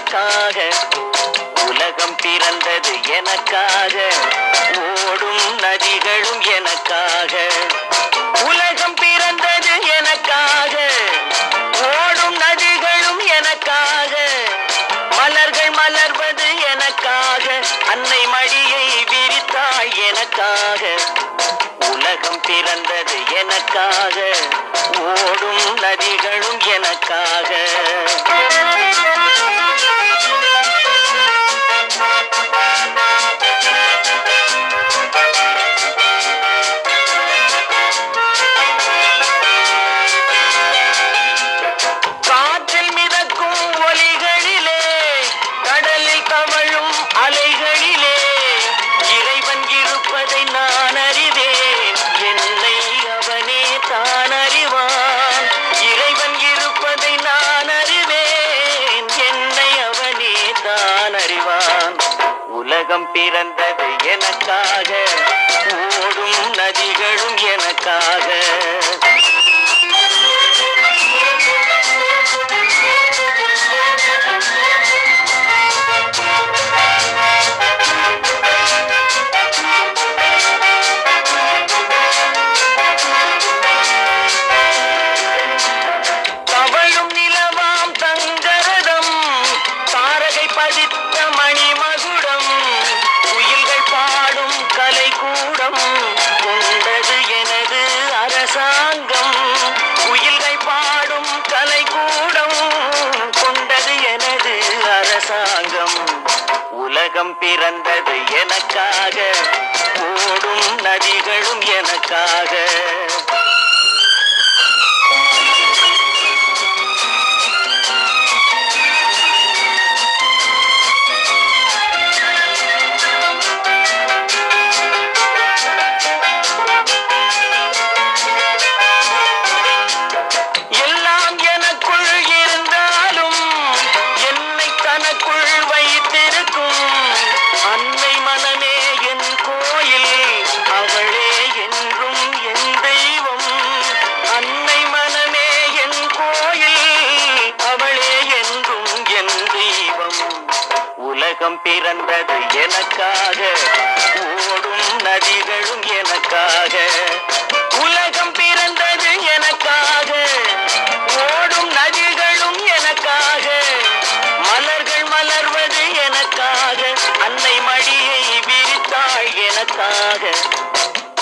எனக்காக, உலகம் பிறந்தது எனக்காக, ஓடும் நதிகளும் எனக்காக. உலகம் பிறந்தது எனக்காக, ஓடும் நதிகளும் எனக்காக, மலர்கள் மலர்வது எனக்காக, அன்னை மடியை விரித்தாள் எனக்காக. உலகம் பிறந்தது எனக்காக, ஓடும் நதிகளும் எனக்காக. காற்றில் மிதக்கும் ஒலிகளிலே, கடலில் தவழும் அலைகளிலே, இறைவன் இருப்பதை நான் அறிவேன், என்னை அவனே தான் அறிவான். இறைவன் இருப்பதை நான் அறிவேன், என்னை அவனே தான் அறிவான். உலகம் பிறந்தது எனக்காக, ஓடும் நதிகளும் எனக்காக. தவழும் நிலவாம் தங்கரதம், தாரகை பதித்த மணிமகுடம், குயில்கள் பாடும் கலைக்கூடம், கொண்டது எனது அரசாங்கம். குயில்கள் பாடும் கலைக்கூடம், கொண்டது எனது அரசாங்கம். உலகம் பிறந்தது எனக்காக, ஓடும் நதிகளும் எனக்காக. எல்லாம் எனக்குள் இருந்தாலும் என்னை தனக்குள் வைத்திருக்கும் அன்னை மனமே என் கோயில், அவளே என்றும் என் தெய்வம். அன்னை மனமே என் கோயில், அவளே என்றும் என் தெய்வம். உலகம் பிறந்தது எனக்காக, ஓடும் நதிகளும் எனக்காக. உலகம் பிறந்தது எனக்காக, ஓடும் நதிகளும் எனக்காக, மலர்கள் மலர்வது எனக்காக, அன்னை மடியை விரித்தாள் எனக்காக.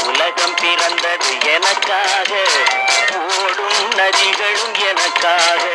உலகம் பிறந்தது எனக்காக, ஓடும் நதிகளும் எனக்காக.